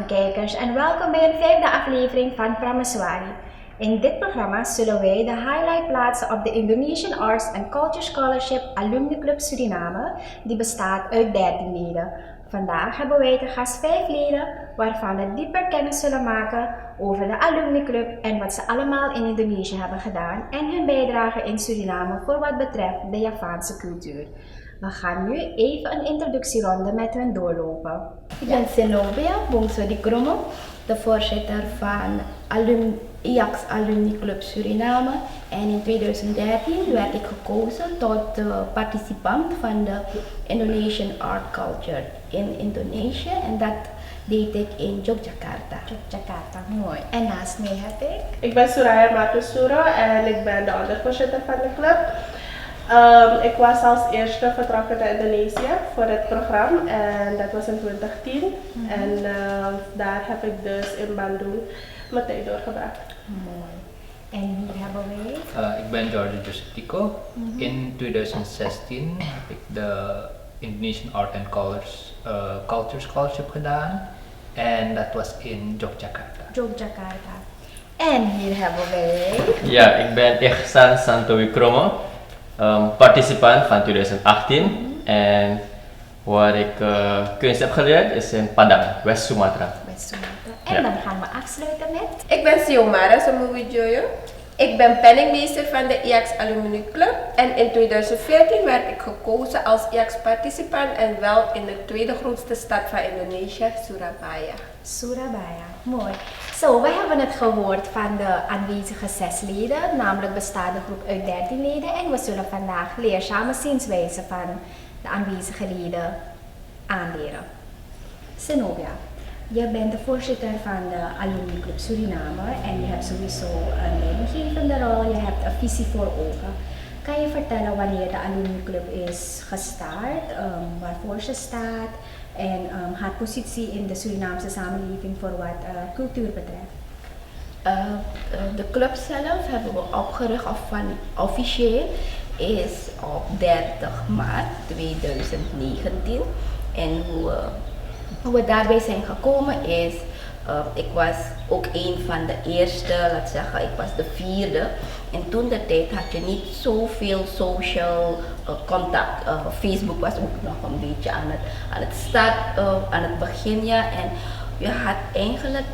Goedenavond kijkers en welkom bij een vijfde aflevering van Prameswari. In dit programma zullen wij de highlight plaatsen op de Indonesian Arts and Culture Scholarship Alumni Club Suriname, die bestaat uit 13 leden. Vandaag hebben wij te gast 5 leden, waarvan we dieper kennis zullen maken over de Alumni Club en wat ze allemaal in Indonesië hebben gedaan en hun bijdrage in Suriname voor wat betreft de Javaanse cultuur. We gaan nu even een introductieronde met hen doorlopen. Ik ben Zenobia Prameswari, de voorzitter van IACS Alumni Club Suriname. En in 2013 werd ik gekozen tot participant van de Indonesian Art Culture in Indonesië. En dat deed ik in Yogyakarta. Mooi. En naast mij heb ik... Ik ben Suraya Matusuro en ik ben de ondervoorzitter van de club. Ik was als eerste vertrokken naar Indonesië voor het programma en dat was in 2010. En daar heb ik dus in Bandung mijn tijd doorgebracht. Mooi. En hier hebben wij... Ik ben George Josetico. In 2016 heb ik de Indonesian Art and Culture Scholarship gedaan en dat was in Yogyakarta. En hier hebben wij... Ja, ik ben Ihsan Santowikromo, participant van 2018 en waar ik kunst heb geleerd is in Padang, West Sumatra. En dan gaan we afsluiten met... Ik ben Xiomara Somowijoyo. Ik ben penningmeester van de IACS Alumni Club en in 2014 werd ik gekozen als IACS-participant en wel in de tweede grootste stad van Indonesië, Surabaya. Mooi. Zo, we hebben het gehoord van de aanwezige 6 leden, namelijk bestaat de groep uit 13 leden en we zullen vandaag leerzame zienswijzen van de aanwezige leden aanleren. Zenobia, je bent de voorzitter van de Alumni Club Suriname en je hebt sowieso een leidinggevende rol, je hebt een visie voor ogen. Kan je vertellen wanneer de Alumni Club is gestart, waarvoor ze staat en haar positie in de Surinaamse samenleving voor wat cultuur betreft? De club zelf hebben we opgericht officieel is op 30 maart 2019 en hoe we daarbij zijn gekomen is, ik was ook een van de eerste, laat zeggen, ik was de 4e. En toen de tijd had je niet zoveel social contact. Facebook was ook nog een beetje aan het begin, ja. En je had eigenlijk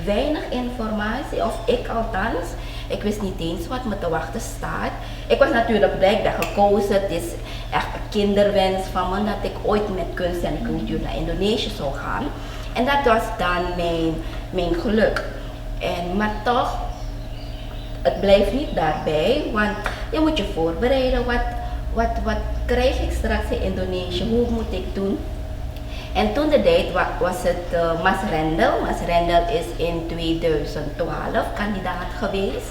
weinig informatie, of ik althans. Ik wist niet eens wat me te wachten staat. Ik was natuurlijk blijkbaar gekozen. Het is echt een kinderwens van me dat ik ooit met kunst en cultuur naar Indonesië zou gaan. En dat was dan mijn geluk. Maar toch, het blijft niet daarbij, want je moet je voorbereiden. Wat krijg ik straks in Indonesië? Hoe moet ik doen? En toen de tijd was het Mas Rendel. Mas Rendel is in 2012 kandidaat geweest.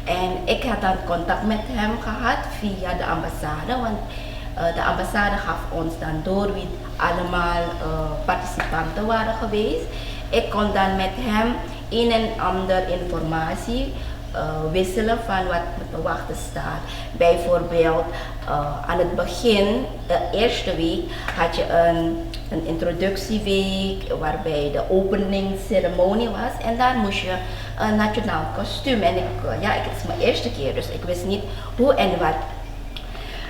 En ik had dan contact met hem gehad via de ambassade, want de ambassade gaf ons dan door wie allemaal participanten waren geweest. Ik kon dan met hem een en ander informatie wisselen van wat me te wachten staat. Bijvoorbeeld aan het begin, de eerste week, had je een introductieweek waarbij de openingsceremonie was en daar moest je een nationaal kostuum. En het is mijn eerste keer, dus ik wist niet hoe en wat.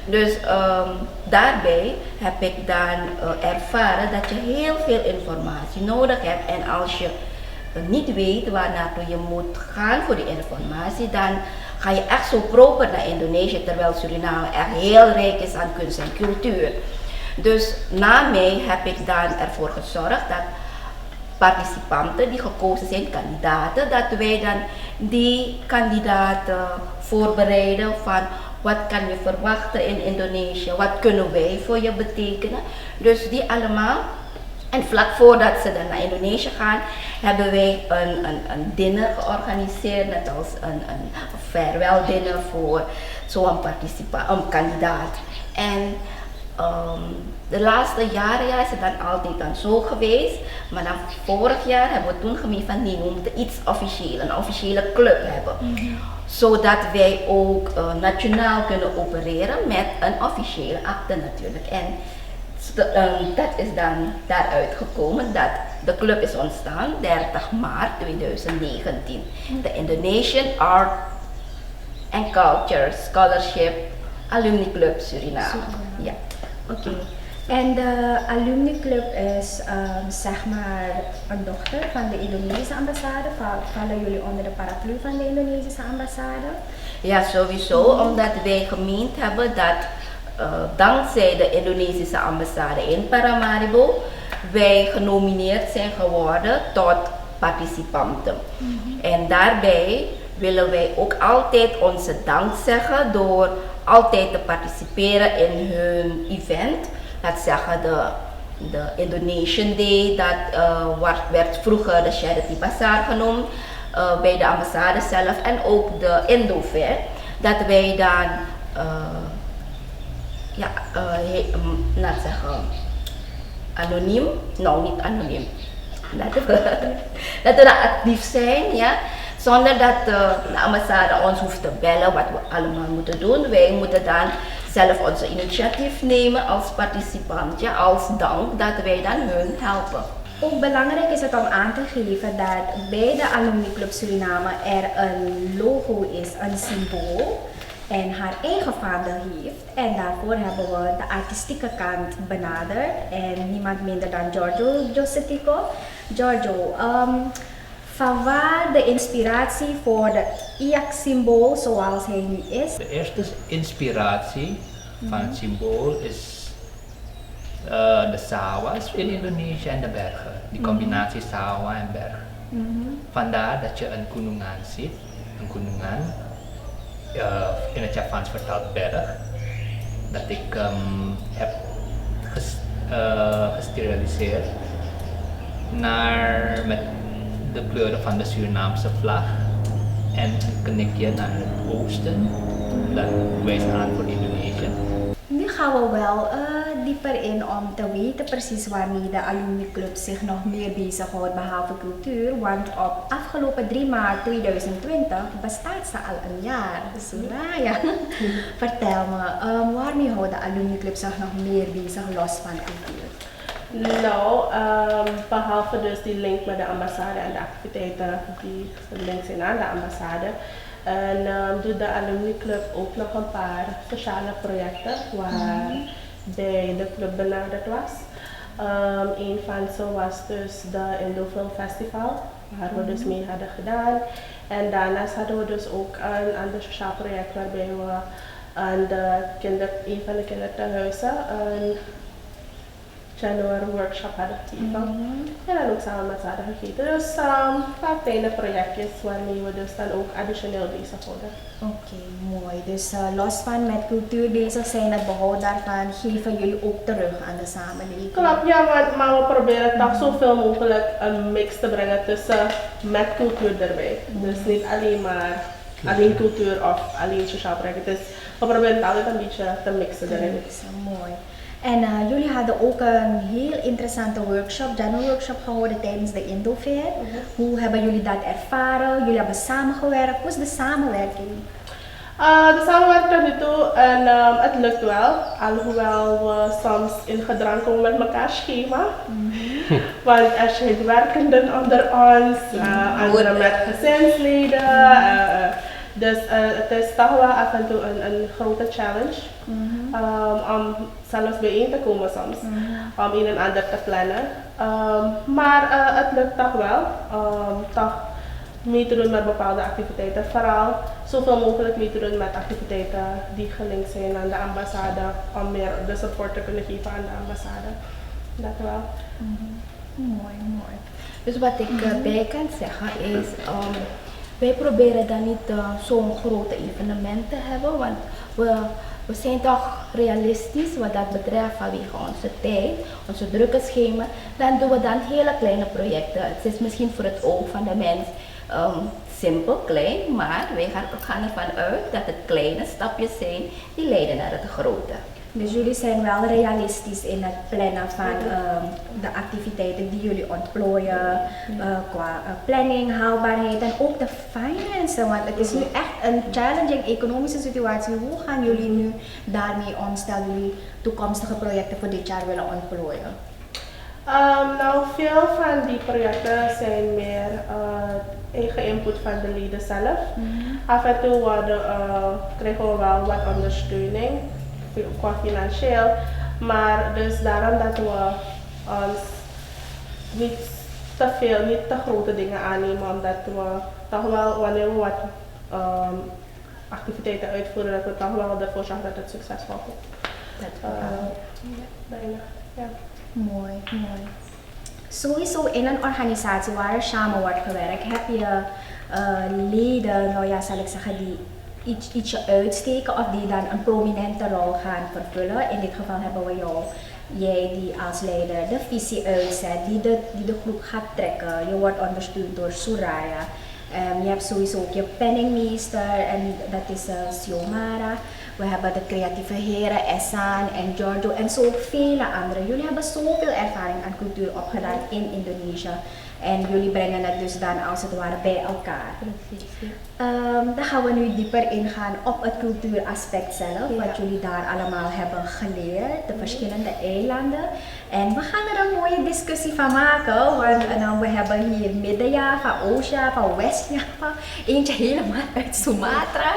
Dus daarbij heb ik dan ervaren dat je heel veel informatie nodig hebt en als je niet weet waar naartoe je moet gaan voor die informatie, dan ga je echt zo proper naar Indonesië, terwijl Suriname echt heel rijk is aan kunst en cultuur. Dus na mij heb ik dan ervoor gezorgd dat participanten die gekozen zijn, kandidaten, dat wij dan die kandidaten voorbereiden van wat kan je verwachten in Indonesië, wat kunnen wij voor je betekenen. Dus die allemaal. En vlak voordat ze dan naar Indonesië gaan, hebben wij een dinner georganiseerd, net als een farewell dinner voor zo'n kandidaat. En de laatste jaren is het dan altijd dan zo geweest, maar dan vorig jaar hebben we toen gemeend van nee, we moeten iets officieel, een officiële club hebben. Zodat wij ook nationaal kunnen opereren met een officiële akte natuurlijk. En Dat is dan daaruit gekomen dat de club is ontstaan 30 maart 2019. De Indonesian Art and Culture Scholarship Alumni Club Suriname. Ja. Oké. En de alumni club is zeg maar een dochter van de Indonesische ambassade. Vallen jullie onder de paraplu van de Indonesische ambassade? Ja, sowieso, omdat wij gemeend hebben dat dankzij de Indonesische ambassade in Paramaribo wij genomineerd zijn geworden tot participanten. En daarbij willen wij ook altijd onze dank zeggen door altijd te participeren in hun event. Laat zeggen de Indonesian Day, dat werd vroeger de Charity Bazaar genoemd bij de ambassade zelf, en ook de Indo Fair, dat wij dan laat zeggen anoniem, nou niet anoniem, laten we actief zijn, ja, zonder dat de ambassade ons hoeft te bellen wat we allemaal moeten doen. Wij moeten dan zelf onze initiatief nemen als participant, ja, als dank dat wij dan hun helpen. Ook belangrijk is het om aan te geven dat bij de Alumni Club Suriname er een logo is, een symbool, en haar eigen vader heeft. En daarvoor hebben we de artistieke kant benaderd en niemand minder dan Giorgio Josetico. Giorgio, van waar de inspiratie voor de IACS-symbool zoals hij nu is? De eerste inspiratie van het symbool is de sawahs in Indonesië en de bergen. Die combinatie sawah en berg. Vandaar dat je een gunungan ziet. Een gunungan, in het Javaans vertaald berg. Dat ik heb gesteriliseerd met de kleuren van de Surinaamse vlag en een knikje naar het oosten. Dat wijst aan voor Indonesië. Nu gaan we wel dieper in om te weten precies waarmee de Alumni Club zich nog meer bezighoudt behalve cultuur. Want op afgelopen 3 maart 2020 bestaat ze al een jaar. Soraya, vertel me, waarmee houdt de Alumni Club zich nog meer bezig los van cultuur? Nou, behalve dus die link met de ambassade en de activiteiten die gelinkt zijn aan de ambassade. En doet de Alumni Club ook nog een paar sociale projecten waarbij de club benaderd was. Een van ze was dus de Indo Film Festival, waar we dus mee hadden gedaan. En daarnaast hadden we dus ook een ander sociaal project waarbij we aan een van de kinderthuizen een January workshop hadden gegeven. En dan ook samen met ze hadden gegeten. Dus paar kleine projectjes waarmee we dus dan ook additioneel bezig worden. Oké, mooi. Dus los van met cultuur bezig zijn, het behoud daarvan geven jullie ook terug aan de samenleving. Klopt, ja, maar we proberen toch zoveel mogelijk een mix te brengen tussen met cultuur erbij. Dus niet alleen cultuur of alleen sociaal project. Dus we proberen het altijd een beetje te mixen erin. Mooi. En jullie hadden ook een heel interessante workshop, general workshop gehouden tijdens de Indo Fair. Hoe hebben jullie dat ervaren? Jullie hebben samengewerkt. Hoe is de samenwerking? De samenwerking tot nu toe en het lukt wel, alhoewel we soms in gedrang komen met elkaar schema. Want als je het werkenden onder ons, anderen met gezinsleden, dus het is toch wel af en toe een grote challenge om zelfs bijeen te komen soms, om een en ander te plannen. Maar het lukt toch wel, toch mee te doen met bepaalde activiteiten. Vooral zoveel mogelijk mee te doen met activiteiten die gelinkt zijn aan de ambassade, om meer de support te kunnen geven aan de ambassade. Dat wel. Mooi, mooi. Dus wat ik bij kan zeggen is, wij proberen dan niet zo'n grote evenement te hebben, want we zijn toch realistisch wat dat betreft vanwege onze tijd, onze drukke schema. Dan doen we dan hele kleine projecten. Het is misschien voor het oog van de mens simpel, klein, maar wij gaan ervan uit dat het kleine stapjes zijn die leiden naar het grote. Dus jullie zijn wel realistisch in het plannen van de activiteiten die jullie ontplooien, qua planning, haalbaarheid en ook de financiën. Want het is nu echt een challenging economische situatie. Hoe gaan jullie nu daarmee om? Stel jullie toekomstige projecten voor dit jaar willen ontplooien? Nou, veel van die projecten zijn meer eigen input van de leden zelf. Af en toe krijgen we wel wat ondersteuning qua financieel, maar dus daarom dat we ons niet te grote dingen aannemen, omdat we toch wel, wanneer we wat activiteiten uitvoeren, dat we toch wel ervoor zorgen dat het succesvol is. Ja. Mooi, mooi. Sowieso in een organisatie waar er samen wordt gewerkt, heb je leden, nou ja, zal ik zeggen, die ietsje uitsteken of die dan een prominente rol gaan vervullen. In dit geval hebben we jij die als leider de visie uitzet, die de groep gaat trekken. Je wordt ondersteund door Soraya. Je hebt sowieso ook je penningmeester en dat is Xiomara. We hebben de creatieve heren Essan en Giorgio en zoveel anderen. Jullie hebben zoveel ervaring aan cultuur opgedaan in Indonesië. En jullie brengen het dus dan als het ware bij elkaar. Dan gaan we nu dieper ingaan op het cultuuraspect zelf. Wat jullie daar allemaal hebben geleerd. De verschillende eilanden. En we gaan er een mooie discussie van maken. Want we hebben hier Midden-Java, Oost-Java, West-Java. Eentje helemaal uit Sumatra.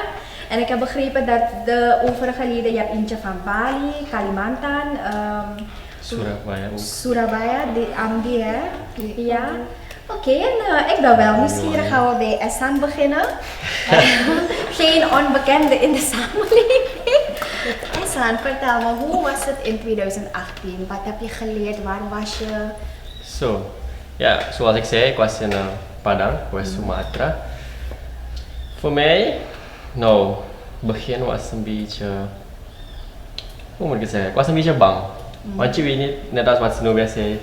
En ik heb begrepen dat de overige leden, je hebt eentje van Bali, Kalimantan, Surabaya, die Amdi hè? Ja. Oké, en ik ben wel nieuwsgierig, gaan we bij Essan beginnen. Geen onbekende in de samenleving. Essan, vertel me, hoe was het in 2018? Wat heb je geleerd? Waar was je? Ja, zoals ik zei, ik was in Padang, West Sumatra. Voor mij, nou, het begin was een beetje, hoe moet ik het zeggen, ik was een beetje bang. Want je weet niet, net als wat Snoebia zei,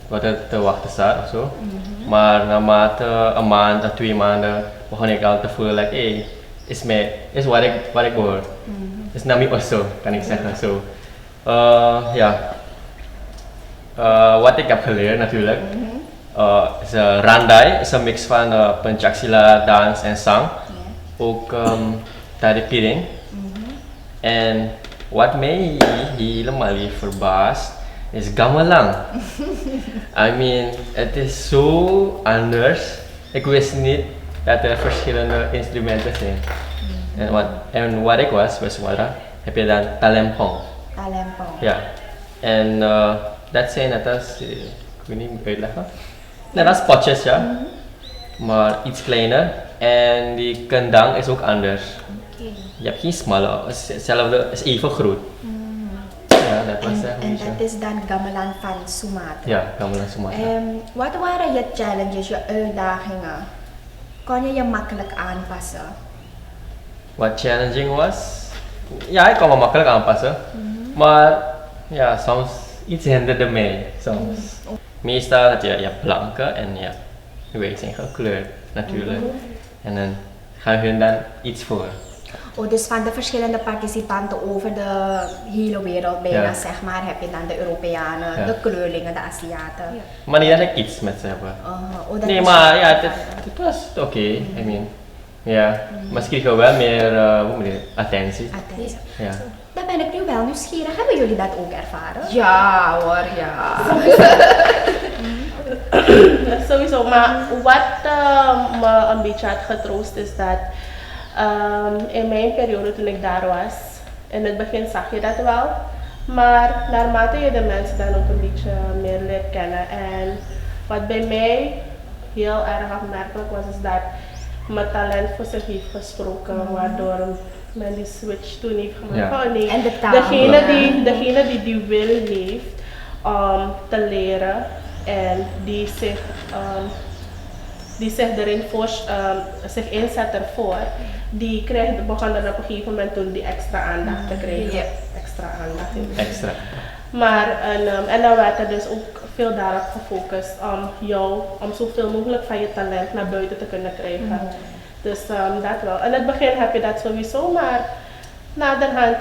wat er te wachten staat of zo. Maar naarmate een maand of 2 maanden begon ik al te voelen, like, is wat ik hoor. Is nami oso, kan ik zeggen. Zo. Wat ik heb geleerd natuurlijk, is randai, is een mix van pencaksilat, dans en zang. Ook tari piring. En wat mij helemaal verbaast is gamelan. I mean, het is zo anders. Ik wist niet dat er verschillende instrumenten zijn. En wat ik was, bij Sumatera, heb je dan talempong. Talempong. Ja. En dat zijn net als, ik weet niet hoe ik uitleggen. Net als potjes, ja. Maar iets kleiner. En die kendang is ook anders. Je hebt geen smalle, hetzelfde, is even groot. Ja, dat was echt en dat is dan gamelan van Sumatra. Ja, gamelan Sumatra. Wat waren je challenges, je uitdagingen? Kon je je makkelijk aanpassen? Wat challenging was? Ja, ik kon me makkelijk aanpassen. Maar ja, soms iets hinderde mij. Soms. Meestal had je planken en ja, wij zijn gekleurd natuurlijk. En dan gaan hun dan iets voor. Oh, dus van de verschillende participanten over de hele wereld bijna, zeg maar, heb je dan de Europeanen, de kleurlingen, de Aziaten. Ja. Maar niet dat ik iets met ze heb. Nee, maar ja, het was oké. I mean, ja, misschien kregen we wel meer attentie. Ja. Dan ben ik nu wel nieuwsgierig. Hebben jullie dat ook ervaren? Ja hoor, ja. Sowieso, maar wat me een beetje had getroost is dat in mijn periode toen ik daar was, in het begin zag je dat wel, maar naarmate je de mensen dan ook een beetje meer leert kennen. En wat bij mij heel erg opmerkelijk was, is dat mijn talent voor zich heeft gesproken, waardoor men die switch toen heeft gemaakt. Ja. Oh nee, en de taal. Degene die wil heeft om te leren en die zich erin zich inzet ervoor, die begon dan op een gegeven moment toen die extra aandacht te krijgen. Ja. Extra aandacht. Extra. Maar en dan werd er dus ook veel daarop gefocust om zoveel mogelijk van je talent naar buiten te kunnen krijgen. Dus dat wel. In het begin heb je dat sowieso, maar naderhand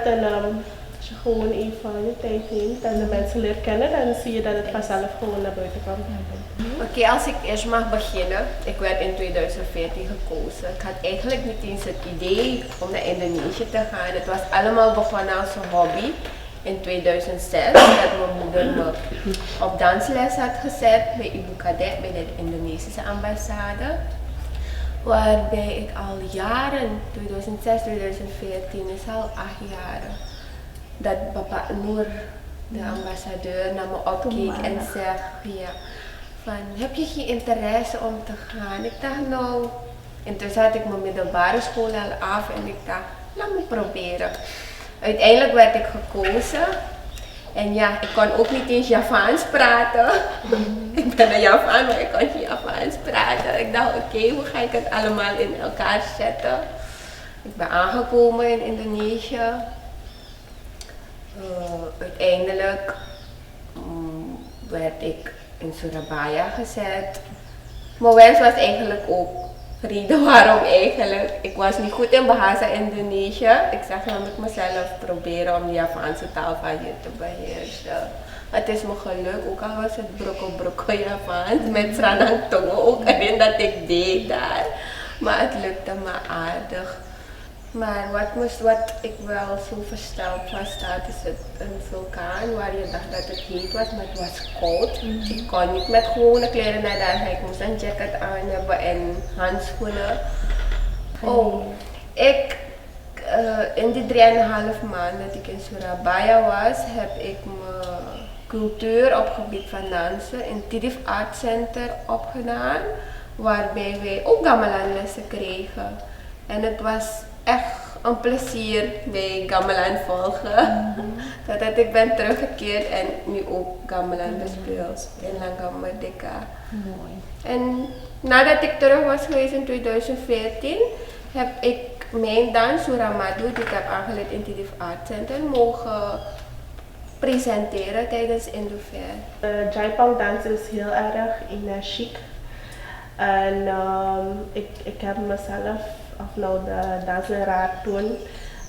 Als je gewoon even je tijd neemt en de mensen leert kennen, dan zie je dat het vanzelf gewoon naar buiten komt. Oké, als ik eerst mag beginnen. Ik werd in 2014 gekozen. Ik had eigenlijk niet eens het idee om naar Indonesië te gaan. Het was allemaal begonnen als een hobby. In 2006, dat mijn moeder me op dansles had gezet bij Ibu Kadet, bij de Indonesische ambassade. Waarbij ik al jaren, 2006, 2014, is al 8 jaar, dat Papa Noor, de ambassadeur, naar me opkeek en zegt, ja, van, heb je geen interesse om te gaan? Ik dacht nou, intussen had ik mijn middelbare school al af en ik dacht, laat me proberen. Uiteindelijk werd ik gekozen en ja, ik kon ook niet eens Javaans praten. Ik ben een Javaan, maar ik kon niet Javaans praten. Ik dacht, oké, hoe ga ik het allemaal in elkaar zetten? Ik ben aangekomen in Indonesië. Uiteindelijk werd ik in Surabaya gezet. Mijn wens was eigenlijk ook reden waarom eigenlijk. Ik was niet goed in Bahasa Indonesië. Ik zeg, dan moet ik mezelf proberen om de Javaanse taal van je te beheersen. Het is me gelukt, ook al was het brokko Javaans met Sranang Tongo ook erin dat ik deed daar. Maar het lukte me aardig. Maar wat ik wel zo versteld was, dat is het een vulkaan waar je dacht dat het heet was, maar het was koud. Ik kon niet met gewone kleren naar daar gaan. Ik moest een jacket aan hebben en handschoenen. In die 3,5 maanden dat ik in Surabaya was, heb ik mijn cultuur op gebied van dansen in Tidif Art Center opgedaan, waarbij wij ook gamelanlessen kregen. En het was echt een plezier bij gamelan volgen. Dat ik ben teruggekeerd en nu ook gamelan bespeeld in Langam Merdeka. Mooi. En nadat ik terug was geweest in 2014, heb ik mijn dans Suramadu, die ik heb aangeleerd in Tidif Art Center, mogen presenteren tijdens Indofair. Jaipong dans is heel erg energiek. En ik heb mezelf, of nou de dansleraar toen,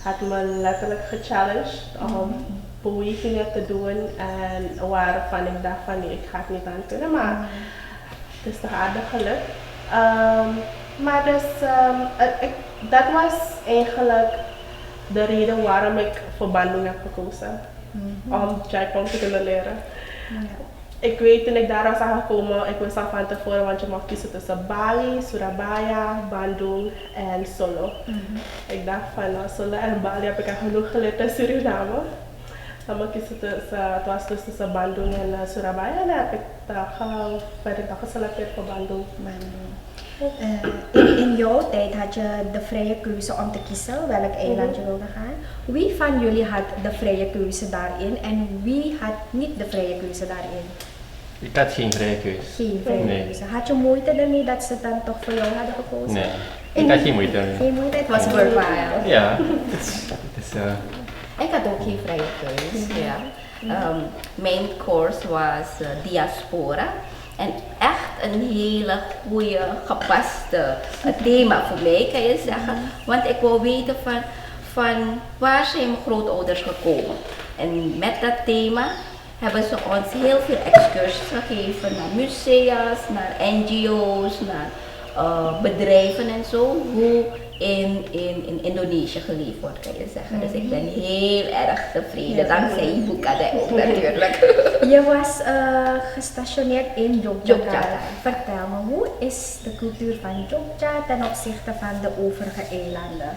had me letterlijk gechallenged om bewegingen te doen en waarvan ik dacht van nee, ik ga het niet aan kunnen, maar het is toch aardig gelukt. Maar dus, dat was eigenlijk de reden waarom ik voor Bandung heb gekozen, om Jaipong te kunnen leren. Ik weet toen ik daar was aangekomen, ik wist al van tevoren, want je mag kiezen tussen Bali, Surabaya, Bandung en Solo. Ik dacht van Solo en Bali heb ik al genoeg geleerd in Suriname. Dan moet ik kiezen het was dus tussen Bandung en Surabaya en dan heb ik werd ik geselecteerd voor Bandung. In jouw tijd had je de vrije keuze om te kiezen welk eiland je wilde gaan. Wie van jullie had de vrije keuze daarin en wie had niet de vrije keuze daarin? Ik had geen vrije keuze. Geen vrije keuze. Had je moeite ermee dat ze dan toch voor jou hadden gekozen? Nee, ik had geen moeite ermee. Geen moeite, het was worthwhile. Ja, het is Ik had ook geen vrije keuze. Ja. Mijn course was diaspora. En echt een hele goede, gepaste thema voor mij, kan je zeggen. Want ik wil weten van waar zijn mijn grootouders gekomen. En met dat thema hebben ze ons heel veel excursies gegeven naar musea's, naar NGO's, naar bedrijven en zo. Hoe in Indonesië geleefd wordt, kan je zeggen. Dus ik ben heel erg tevreden, dankzij Ibu Kadet ook natuurlijk. Je was gestationeerd in Yogyakarta. Vertel me, hoe is de cultuur van Jogja ten opzichte van de overige eilanden?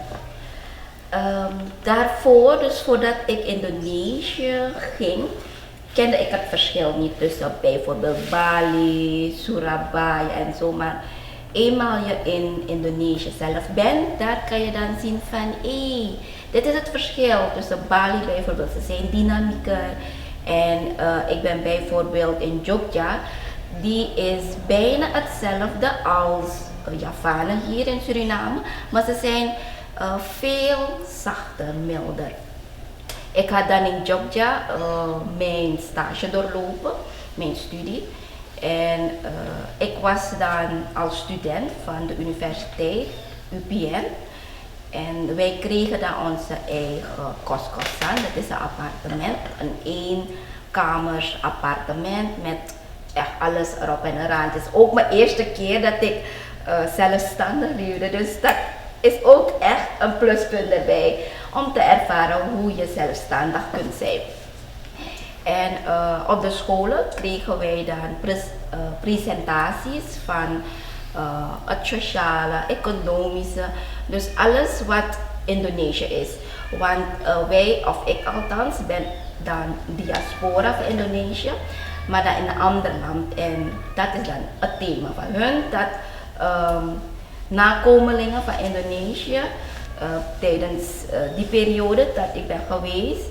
Daarvoor, dus voordat ik Indonesië ging, kende ik het verschil niet tussen bijvoorbeeld Bali, Surabaya en zo, maar eenmaal je in Indonesië zelf bent, daar kan je dan zien van dit is het verschil tussen Bali bijvoorbeeld, ze zijn dynamieker en ik ben bijvoorbeeld in Jogja, die is bijna hetzelfde als Javanen hier in Suriname, maar ze zijn veel zachter, milder. Ik had dan in Jogja mijn stage doorlopen, mijn studie. En ik was dan als student van de universiteit UPN. En wij kregen dan onze eigen kostkostzaan. Dat is een appartement, een eenkamers appartement met echt alles erop en eraan. Het is ook mijn eerste keer dat ik zelfstandig leefde. Dus dat is ook echt een pluspunt erbij om te ervaren hoe je zelfstandig kunt zijn. En op de scholen kregen wij dan presentaties van het sociale, economische, dus alles wat Indonesië is. Want wij, of ik althans, ben dan diaspora van Indonesië, maar dan in een ander land. En dat is dan het thema van hun, dat nakomelingen van Indonesië tijdens die periode dat ik ben geweest,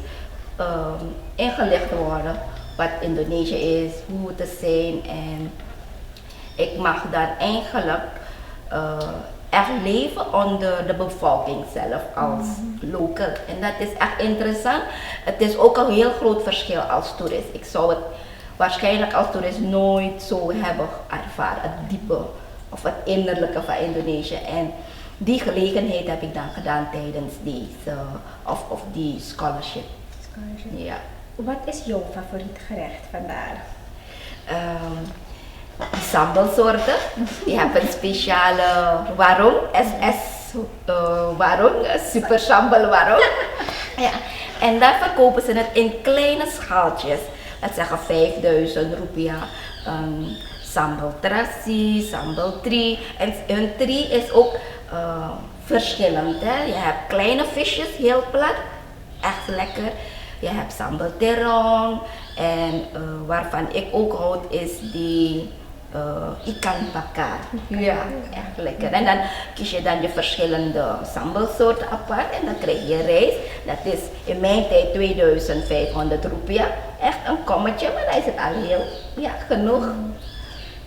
ingelicht worden wat Indonesië is, hoe het te zijn. En ik mag dan eigenlijk echt leven onder de bevolking zelf als local. En dat is echt interessant. Het is ook een heel groot verschil als toerist. Ik zou het waarschijnlijk als toerist nooit zo hebben ervaren, het diepe of het innerlijke van Indonesië. En die gelegenheid heb ik dan gedaan tijdens deze, of die scholarship. Ja. Wat is jouw favoriet gerecht vandaar? Die sambalsoorten. Die hebben een speciale warung, SS warung, super sambal warung. Ja. En daar verkopen ze het in kleine schaaltjes. Dat zeggen 5000 rupiah. Sambal terasi, sambal tri. En hun tri is ook verschillend. Hè? Je hebt kleine visjes, heel plat, echt lekker. Je hebt sambal terong en waarvan ik ook houd is die ikan bakar. Ja, echt lekker. En dan kies je dan de verschillende sambalsoorten apart en dan krijg je rijst. Dat is in mijn tijd 2500 rupiah. Echt een kommetje, maar daar is het al heel genoeg.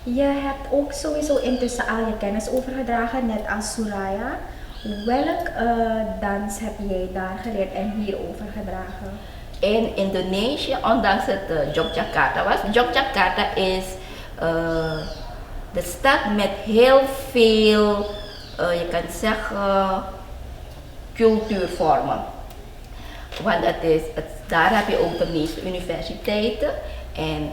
Je hebt ook sowieso intussen al je kennis overgedragen, net als Suraya. Welk dans heb jij daar geleerd en hier overgedragen? In Indonesië, ondanks het Yogyakarta was. Yogyakarta is de stad met heel veel, je kan zeggen, cultuurvormen. Want daar heb je ook de meeste universiteiten en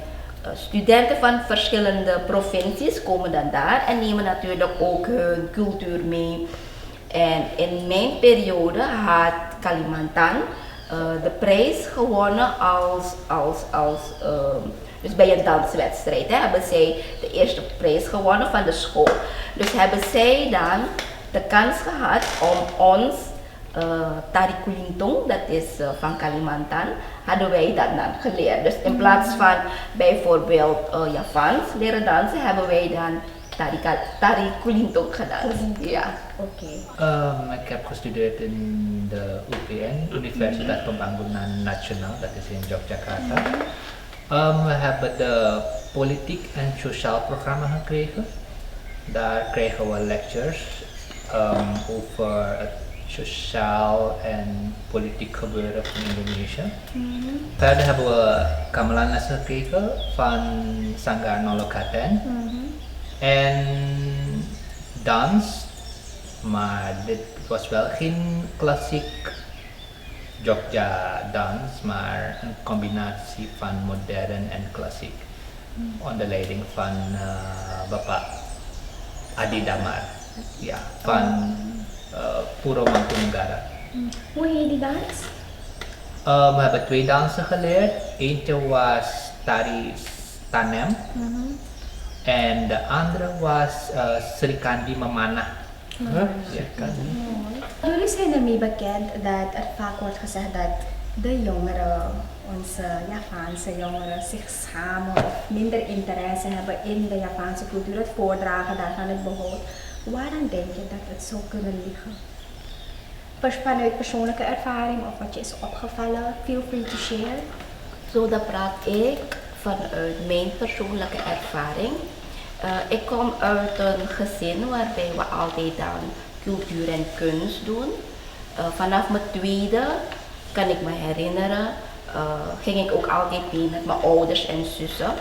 studenten van verschillende provincies komen dan daar en nemen natuurlijk ook hun cultuur mee. En in mijn periode had Kalimantan de prijs gewonnen dus bij een danswedstrijd hebben zij de eerste prijs gewonnen van de school. Dus hebben zij dan de kans gehad om ons tari kulintong, dat is van Kalimantan, hadden wij dat dan geleerd. Dus in plaats van bijvoorbeeld Javans leren dansen, hebben wij dan tari kulintong gedaan. Ja. Oké. Ik heb gestudeerd in de UPN, Universiteit Pembangunan Nasional, dat is in Yogyakarta. We hebben de politiek en sociaal programma gekregen. Daar kregen we lectures over het sociaal en politiek gebeuren van Indonesië. Verder hebben we gamelanles gekregen van Sanggar Nolokaten. En dans, maar dit was wel geen klassiek Jogja dans, maar een combinatie van modern en klassiek. Onder leiding van Bapak Adi Damar, ja, van Puro Mangkunegara. Hoe heet die dans? We hebben 2 dansen geleerd. Eentje was Tari Tanem en de andere was Serikandi Memanah. Jullie zijn ermee bekend dat er vaak wordt gezegd dat de jongeren, onze Javaanse jongeren, zich schamen of minder interesse hebben in de Javaanse cultuur, het voordragen daarvan, het behoud. Waarom denk je dat het zou kunnen liggen? Vanuit persoonlijke ervaring of wat je is opgevallen, feel free to share. Zo dat praat ik vanuit mijn persoonlijke ervaring. Ik kom uit een gezin waarbij we altijd aan cultuur en kunst doen. Vanaf mijn tweede kan ik me herinneren, ging ik ook altijd mee met mijn ouders en zussen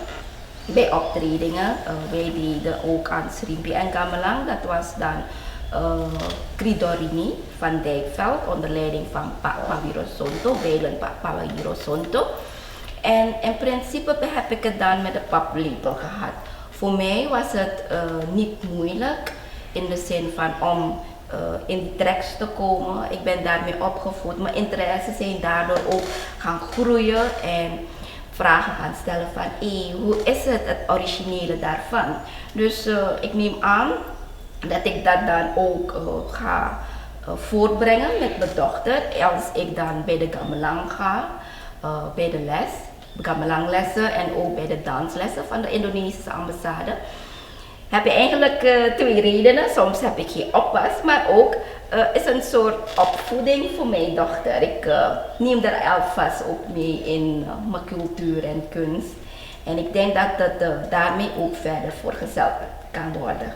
bij optredingen. Wij deden ook aan Srimpi en Gamelang, dat was dan Cridorini van Dijkveld onder leiding van Papa Wirosonto, wijlen Papa Wirosonto. En in principe heb ik het dan met de paplepel gehad. Voor mij was het niet moeilijk in de zin van om in die tracks te komen. Ik ben daarmee opgevoed. Mijn interesses zijn daardoor ook gaan groeien en vragen gaan stellen van hoe is het originele daarvan. Dus ik neem aan dat ik dat dan ook ga voortbrengen met mijn dochter als ik dan bij de gamelan ga, bij de les, gamelanglessen en ook bij de danslessen van de Indonesische ambassade. Heb je eigenlijk twee redenen. Soms heb ik geen oppas, maar ook is een soort opvoeding voor mijn dochter. Ik neem er alvast ook mee in mijn cultuur en kunst. En ik denk dat het daarmee ook verder voortgezet kan worden.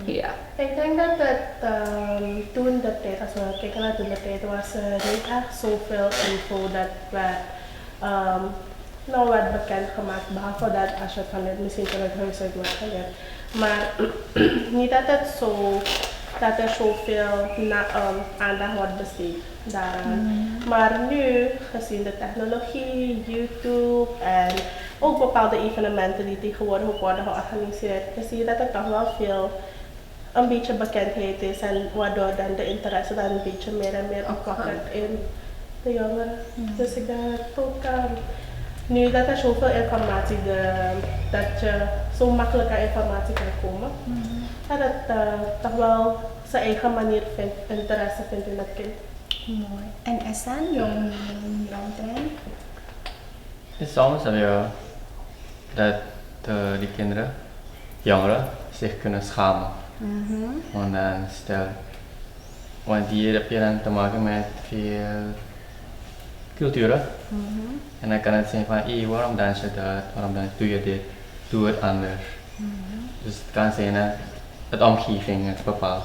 Ja. Ik denk dat het toen de tijd, als we kijken naar toen de tijd, was er niet echt zoveel info dat werd bekendgemaakt. Behalve dat als je het van het misschien van het huis uit wordt geleerd. Maar niet dat het dat er zoveel aandacht wordt besteed daaraan. Maar nu, gezien de technologie, YouTube en ook bepaalde evenementen die tegenwoordig ook worden georganiseerd, zie je dat er toch wel een beetje bekendheid is en waardoor dan de interesse dan een beetje meer en meer opwakkert in de jongeren. Dus ik denk dat ook nu dat er zoveel informatie, dat je zo makkelijk aan informatie kan komen, dat het toch wel zijn eigen manier vindt, interesse vindt in het kind. Mooi. En Essan, jong trein? Soms heb je dat die kinderen, jongeren, zich kunnen schamen. Want dan want hier heb je dan te maken met veel culturen. En dan kan het zijn van, waarom dans je dat, waarom doe je dit, doe het anders. Dus het kan zijn dat het omgeving het bepaalt.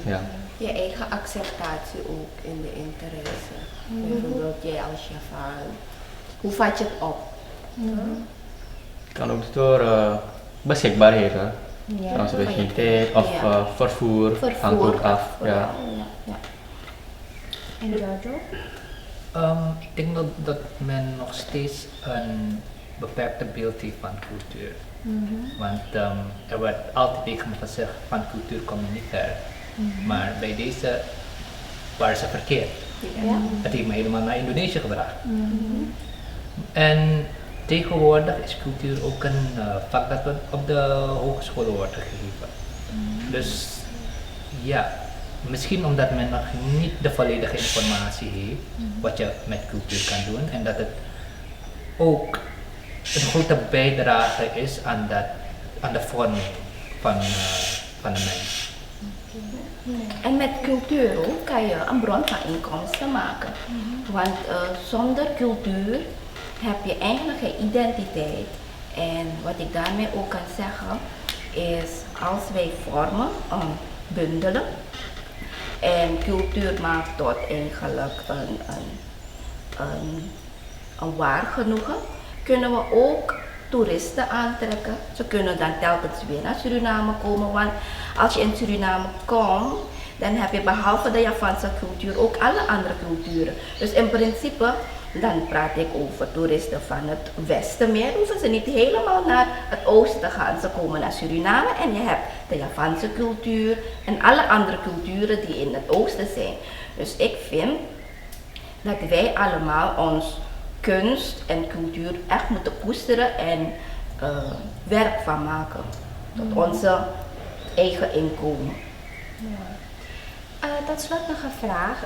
Ja. Je eigen acceptatie ook in de interesse. Bijvoorbeeld jij als Javaan. Hoe vat je het op? Het kan ook door beschikbaarheden. Soms heb je geen tijd of vervoer hangt ook af. Ja. En Jojo? Ik denk dat men nog steeds een beperkte beeld heeft van cultuur. Want er wordt altijd tegen me gezegd van cultuur kom je niet ver. Maar bij deze waren ze verkeerd. Het heeft me helemaal naar Indonesië gebracht. En tegenwoordig is cultuur ook een vak dat op de hogescholen wordt gegeven. Dus ja, misschien omdat men nog niet de volledige informatie heeft wat je met cultuur kan doen en dat het ook een grote bijdrage is aan de vorming van de mens. En met cultuur ook kan je een bron van inkomsten maken. Want zonder cultuur heb je eigenlijk geen identiteit. En wat ik daarmee ook kan zeggen is, als wij vormen, bundelen, en cultuur maakt tot eigenlijk een waar genoegen, kunnen we ook toeristen aantrekken. Ze kunnen dan telkens weer naar Suriname komen, want als je in Suriname komt, dan heb je behalve de Javaanse cultuur ook alle andere culturen. Dus in principe, dan praat ik over toeristen van het westen meer, hoeven ze niet helemaal naar het oosten gaan. Ze komen naar Suriname en je hebt de Javaanse cultuur en alle andere culturen die in het oosten zijn. Dus ik vind dat wij allemaal ons kunst en cultuur echt moeten koesteren en werk van maken tot onze eigen inkomen. Tot slot nog een vraag.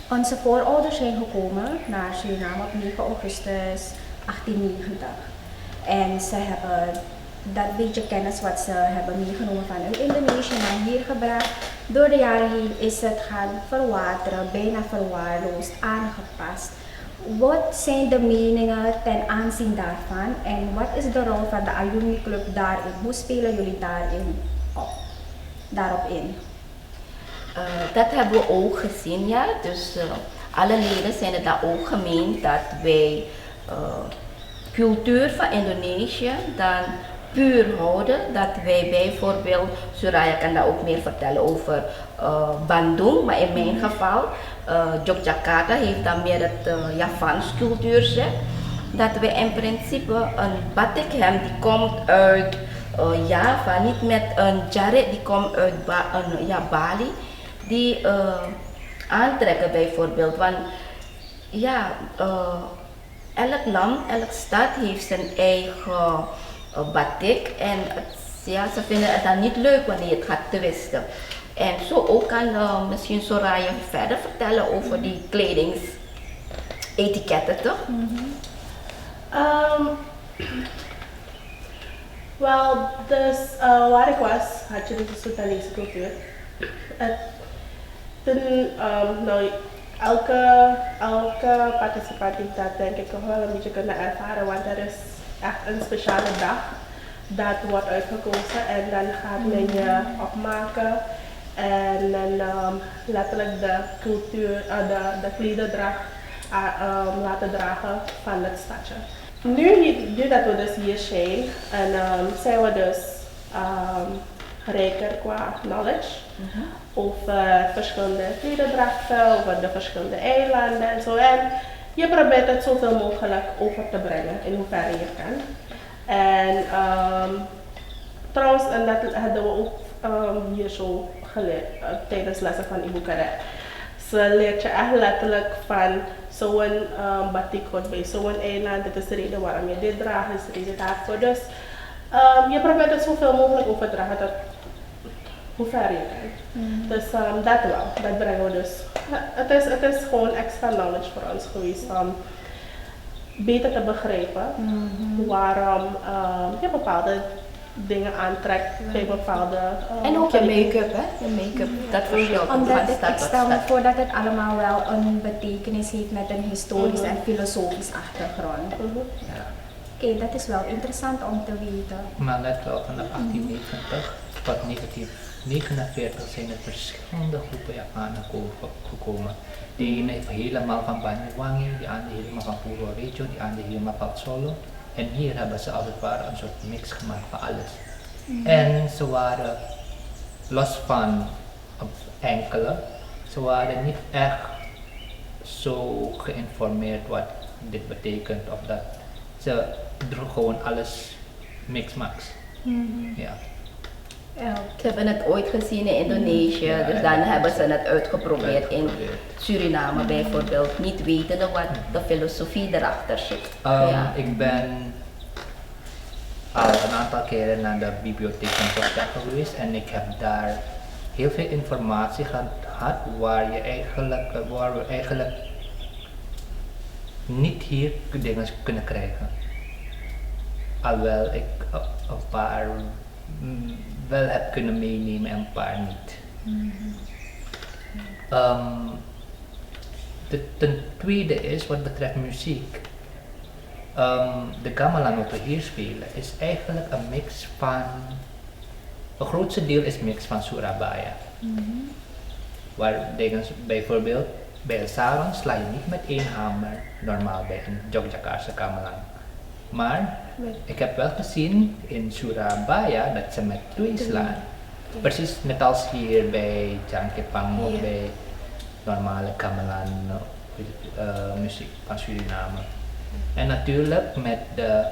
Onze voorouders zijn gekomen naar Suriname op 9 augustus 1890. En ze hebben dat beetje kennis wat ze hebben meegenomen vanuit Indonesië naar hier gebracht. Door de jaren heen is het gaan verwateren, bijna verwaarloosd, aangepast. Wat zijn de meningen ten aanzien daarvan en wat is de rol van de Alumni Club daarin? Hoe spelen jullie daarop in? Dat hebben we ook gezien, ja. Dus alle leden zijn het daar ook gemeen dat wij cultuur van Indonesië dan puur houden. Dat wij bijvoorbeeld, Soraya kan daar ook meer vertellen over Bandung, maar in mijn geval, Yogyakarta heeft dan meer het Javans cultuur, zeg. Dat we in principe een batikhemd die komt uit Java, niet met een jaret die komt uit Bali, die aantrekken bijvoorbeeld. Want ja, elk land, elke stad heeft zijn eigen batik en ze vinden het dan niet leuk wanneer je het gaat twisten. En zo ook kan misschien Soraya verder vertellen over die kledingsetiketten, toch? Wel, dus waar ik was, had je dus de Soedanese cultuur. Nou, elke participant heeft dat denk ik toch wel een beetje kunnen ervaren, want er is echt een speciale dag dat wordt uitgekozen en dan gaat men je opmaken en dan letterlijk de cultuur, de klederdracht laten dragen van het stadje. Nu dat we dus hier zijn en zijn we dus rijker qua knowledge over verschillende klederdrachten, over de verschillende eilanden en zo. En je probeert het zoveel mogelijk over te brengen in hoeverre je kan. En trouwens, en dat hadden we ook hier zo geleerd tijdens lessen van Ibu Karet. Ze leert je echt letterlijk van zo'n batik hoort bij zo'n eiland, dit is de reden waarom je dit draagt, dit is de reden daarvoor. Dus je probeert het zoveel mogelijk overdragen tot hoe ver je kan. Dus dat wel, dat brengen we dus. Het is gewoon extra knowledge voor ons geweest om beter te begrijpen waarom je bepaalde dingen aantrekt bij bepaalde en ook je make-up, hè? Je make-up. Dat verschilt van Omdat stad ik tot stel me stad. voor dat het allemaal wel een betekenis heeft met een historisch en filosofisch achtergrond. Ja. Oké, dat is wel interessant om te weten. Maar let wel, vanaf 1890 tot 1949 zijn er verschillende groepen Japanen gekomen. De ene heeft helemaal van Banyuwangi, de andere helemaal van Purworejo, de andere helemaal van Solo. En hier hebben ze als het ware een soort mix gemaakt van alles. En ze waren, los van enkele, ze waren niet echt zo geïnformeerd wat dit betekent of dat. Ze droegen gewoon alles mix-max. Ja. Ze hebben het ooit gezien in Indonesië, dus dan hebben ze het uitgeprobeerd in Suriname bijvoorbeeld, niet wetende wat de filosofie erachter zit. Ik ben al een aantal keren naar de bibliotheek van Jakarta geweest en ik heb daar heel veel informatie gehad waar we eigenlijk niet hier dingen kunnen krijgen. Alhoewel ik een paar wel heb kunnen meenemen en een paar niet. Ten tweede is wat betreft muziek. De gamelan wat we hier spelen is eigenlijk een mix van, het grootste deel is mix van Surabaya. Waar bijvoorbeeld bij een sarong sla je niet met één hamer normaal bij een Yogyakartse gamelan. Maar ik heb wel gezien in Surabaya dat ze met twee slaan. Precies net als hier bij Jangkepang of bij normale gamelan muziek van Suriname. En natuurlijk met de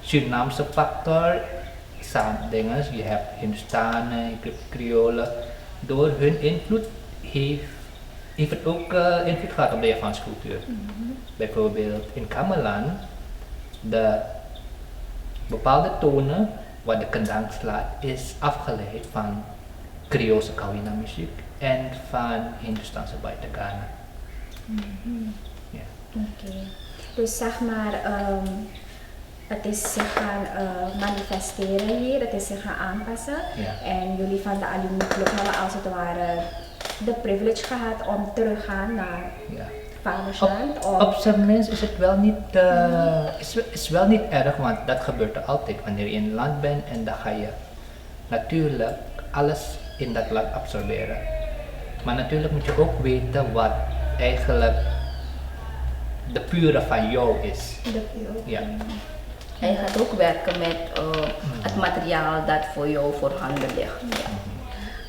Surinaamse factor, dingen, je hebt Hindustanen, Kriolen, door hun invloed heeft het ook invloed gehad op de Javaanse cultuur. Bijvoorbeeld in gamelan, de bepaalde tonen wat de kendang slaat is afgeleid van Creoolse Kawina muziek en van Hindustaanse Baitagana. Oké. Dus zeg maar, het is zich gaan manifesteren hier, het is zich gaan aanpassen. En jullie van de alumni club hebben als het ware de privilege gehad om terug te gaan naar vadersland. Op zijn minst is het wel niet, is wel niet erg, want dat gebeurt er altijd wanneer je in een land bent en dan ga je natuurlijk alles in dat land absorberen. Maar natuurlijk moet je ook weten wat eigenlijk de pure van jou is. De pure. Ja. Hij gaat ook werken met het materiaal dat voor jou voorhanden ligt. Ja.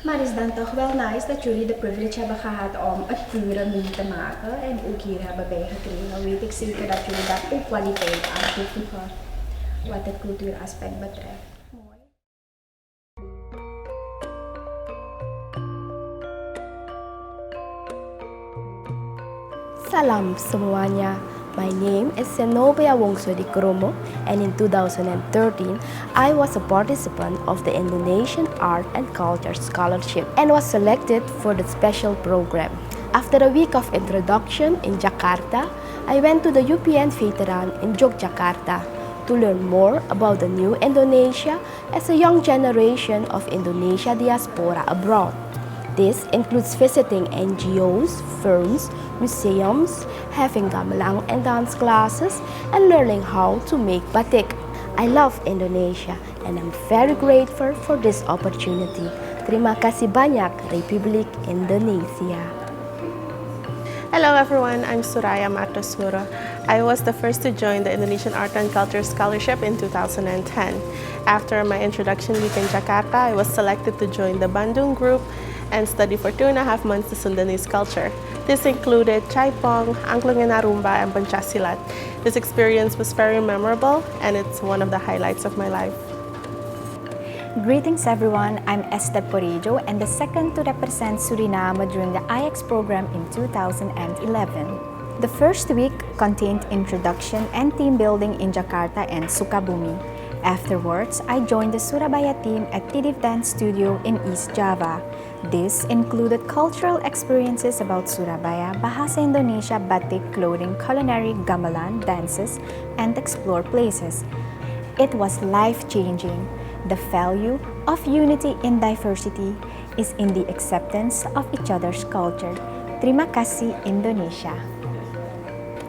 Maar het is dan toch wel nice dat jullie de privilege hebben gehad om het pure mee te maken en ook hier hebben bijgekregen. Weet ik zeker dat jullie daar ook kwaliteit aan toevoegen wat het cultuuraspect betreft. Mooi. Salam semuanya. My name is Zenobia Wongsodi Kromo, and in 2013, I was a participant of the Indonesian Art and Culture Scholarship and was selected for the special program. After a week of introduction in Jakarta, I went to the UPN Veteran in Yogyakarta to learn more about the new Indonesia as a young generation of Indonesia diaspora abroad. This includes visiting NGOs, firms, museums, having gamelan and dance classes, and learning how to make batik. I love Indonesia and I'm very grateful for this opportunity. Terima kasih banyak, Republik Indonesia. Hello everyone, I'm Suraya Martasura. I was the first to join the Indonesian Art and Culture Scholarship in 2010. After my introduction week in Jakarta, I was selected to join the Bandung group and study for 2.5 months the Sundanese culture. This included Chaipong, Angklung and Arumba, and Pencaksilat. This experience was very memorable and it's one of the highlights of my life. Greetings everyone, I'm Esther Porijo and the second to represent Suriname during the IACS program in 2011. The first week contained introduction and team building in Jakarta and Sukabumi. Afterwards, I joined the Surabaya team at Tidif Dance Studio in East Java. This included cultural experiences about Surabaya, Bahasa Indonesia, batik, clothing, culinary, gamelan, dances, and explore places. It was life-changing. The value of unity in diversity is in the acceptance of each other's culture. Terima kasih, Indonesia.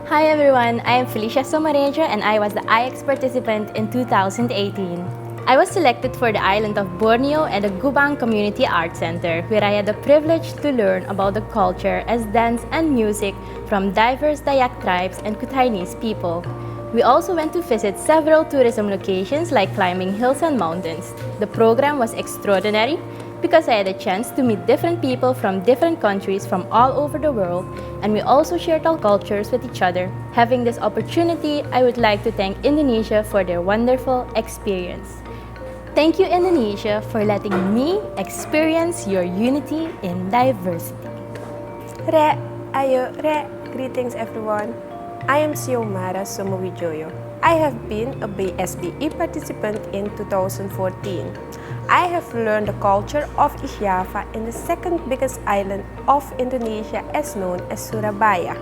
Hi everyone, I am Felicia Somarejo and I was the IACS participant in 2018. I was selected for the island of Borneo at the Gubang Community Art Center, where I had the privilege to learn about the culture as dance and music from diverse Dayak tribes and Kutainese people. We also went to visit several tourism locations like climbing hills and mountains. The program was extraordinary because I had a chance to meet different people from different countries from all over the world, and we also shared our cultures with each other. Having this opportunity, I would like to thank Indonesia for their wonderful experience. Thank you, Indonesia, for letting me experience your unity in diversity. Re, ayo, re. Greetings everyone. I am Siomara Somowijoyo. I have been a BSBE participant in 2014. I have learned the culture of East Java in the second biggest island of Indonesia as known as Surabaya.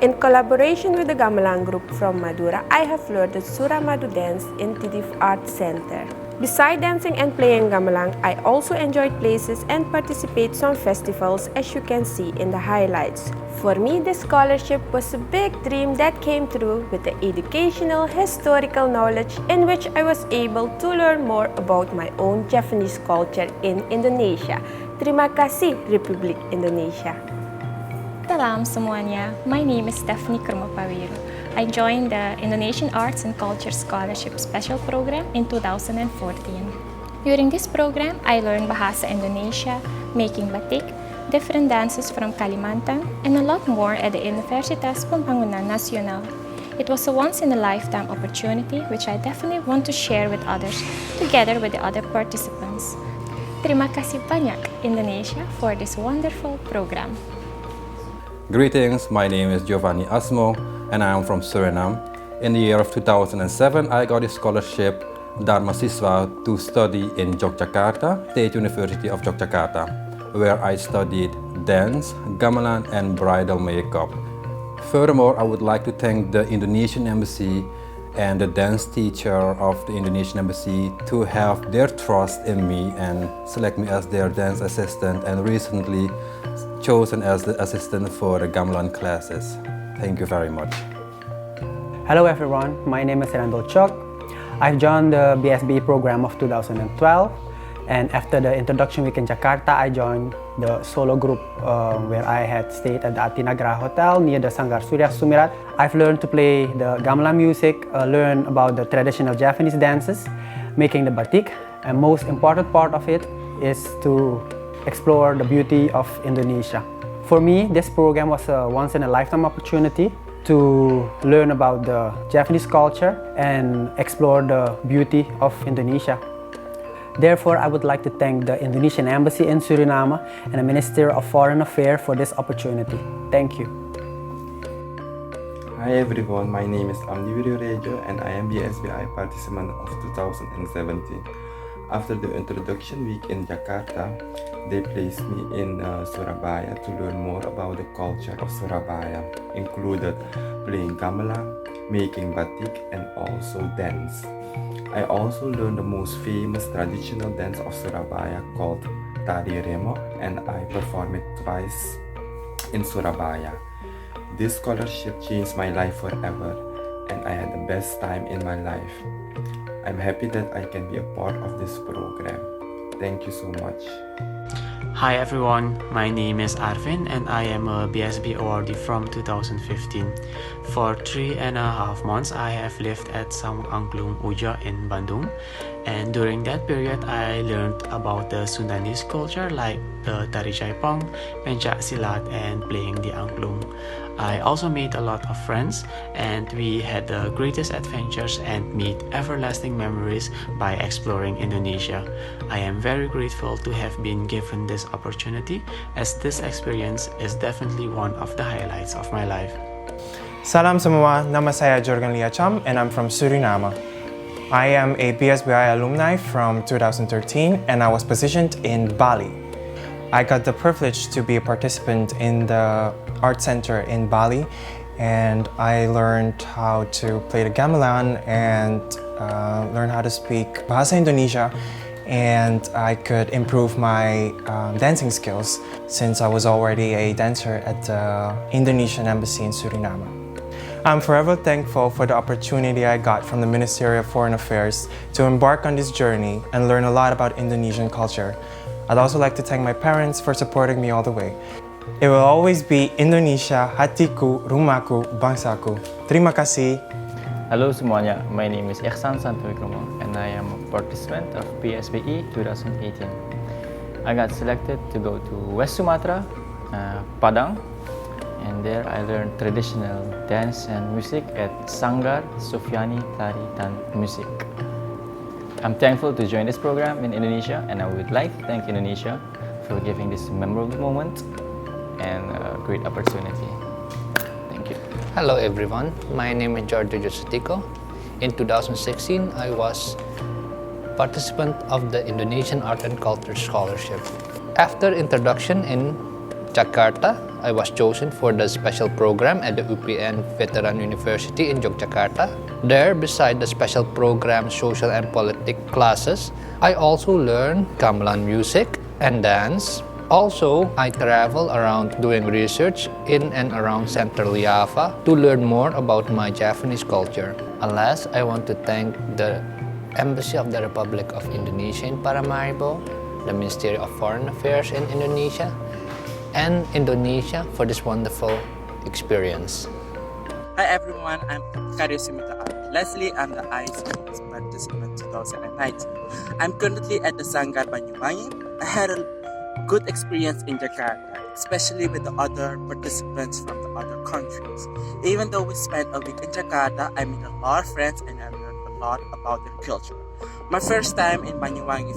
In collaboration with the gamelan group from Madura, I have learned the Suramadu dance in Tidif Art Center. Besides dancing and playing gamelan, I also enjoyed places and participate some festivals as you can see in the highlights. For me, this scholarship was a big dream that came true with the educational, historical knowledge in which I was able to learn more about my own Javanese culture in Indonesia. Terima kasih, Republik Indonesia. Salam semuanya, my name is Stephanie Kermopawiru. I joined the Indonesian Arts and Culture Scholarship Special Program in 2014. During this program, I learned Bahasa Indonesia, making batik, different dances from Kalimantan, and a lot more at the Universitas Pembangunan Nasional. It was a once-in-a-lifetime opportunity which I definitely want to share with others, together with the other participants. Terima kasih banyak, Indonesia, for this wonderful program. Greetings, my name is Giovanni Asmo and I am from Suriname. In the year of 2007, I got a scholarship Dharma Siswa to study in Yogyakarta, State University of Yogyakarta, where I studied dance, gamelan and bridal makeup. Furthermore, I would like to thank the Indonesian Embassy and the dance teacher of the Indonesian Embassy to have their trust in me and select me as their dance assistant and recently chosen as the assistant for the gamelan classes. Thank you very much. Hello everyone, my name is Randall Chok. I've joined the BSB program of 2012 And after the introduction week in Jakarta, I joined the solo group where I had stayed at the Atinagra Hotel near the Sanggar Surya Sumirat. I've learned to play the gamelan music, learn about the traditional Japanese dances, making the batik, and most important part of it is to explore the beauty of Indonesia. For me, this program was a once-in-a-lifetime opportunity to learn about the Japanese culture and explore the beauty of Indonesia. Therefore, I would like to thank the Indonesian Embassy in Suriname and the Ministry of Foreign Affairs for this opportunity. Thank you. Hi everyone, my name is Amdi Rejo and I am the SBI participant of 2017. After the introduction week in Jakarta, they placed me in Surabaya to learn more about the culture of Surabaya, included playing gamelan, making batik and also dance. I also learned the most famous traditional dance of Surabaya called Tari Remo, and I performed it twice in Surabaya. This scholarship changed my life forever and I had the best time in my life. I'm happy that I can be a part of this program. Thank you so much. Hi everyone, my name is Arvin and I am a BSB awardee from 2015. For 3.5 months, I have lived at Saung Angklung Uja in Bandung, and during that period I learned about the Sundanese culture like the Tari Jaipong, Pencak Silat and playing the angklung. I also made a lot of friends and we had the greatest adventures and made everlasting memories by exploring Indonesia. I am very grateful to have been given this opportunity, as this experience is definitely one of the highlights of my life. Salam semua, nama saya Jorgen Liacham and I'm from Suriname. I am a BSBI alumni from 2013 and I was positioned in Bali. I got the privilege to be a participant in the art center in Bali, and I learned how to play the gamelan and learn how to speak Bahasa Indonesia, and I could improve my dancing skills since I was already a dancer at the Indonesian Embassy in Suriname. I'm forever thankful for the opportunity I got from the Ministry of Foreign Affairs to embark on this journey and learn a lot about Indonesian culture. I'd also like to thank my parents for supporting me all the way. It will always be Indonesia, hatiku, rumahku, bangsaku. Terima kasih. Halo semuanya, my name is Ihsan Santoikromo and I am a participant of PSBE 2018. I got selected to go to West Sumatra, Padang, and there I learned traditional dance and music at Sanggar Sufiani Tari dan Musik. I'm thankful to join this program in Indonesia, and I would like to thank Indonesia for giving this memorable moment and a great opportunity. Thank you. Hello everyone, my name is Giorgio Josetico. In 2016, I was participant of the Indonesian Art and Culture Scholarship. After introduction in Jakarta, I was chosen for the special program at the UPN Veteran University in Yogyakarta. There, beside the special program social and politic classes, I also learned gamelan music and dance. Also, I travel around doing research in and around Central Java to learn more about my Japanese culture. Alas, I want to thank the Embassy of the Republic of Indonesia in Paramaribo, the Ministry of Foreign Affairs in Indonesia, and Indonesia for this wonderful experience. Hi everyone, I'm Karyusimita Leslie. I'm the IACS participant 2019. I'm currently at the Sanggar Banyuwangi. I had a good experience in Jakarta, especially with the other participants from the other countries. Even though we spent a week in Jakarta, I made a lot of friends and I learned a lot about their culture. My first time in Banyuwangi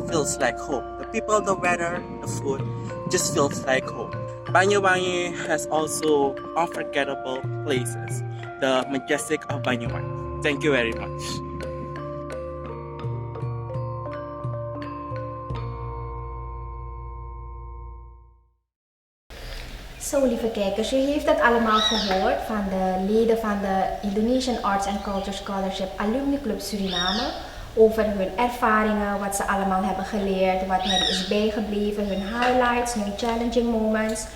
feels like home. The people, the weather, the food just feels like home. Banyuwangi has also unforgettable places, the majestic of Banyuwangi. Thank you very much. Zo, lieve kijkers, u heeft het allemaal gehoord van de leden van de Indonesian Arts and Culture Scholarship Alumni Club Suriname. Over hun ervaringen, wat ze allemaal hebben geleerd, wat hen is bijgebleven, hun highlights, hun challenging moments.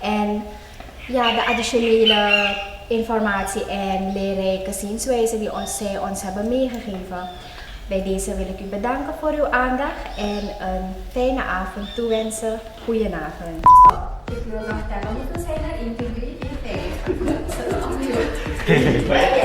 En ja, de additionele informatie en leerrijke zienswijzen die zij ons hebben meegegeven. Bij deze wil ik u bedanken voor uw aandacht en een fijne avond toewensen. Goedenavond. Ik wil nog tellen hoeveel zijn er? 1, 2, 3, 4, 5.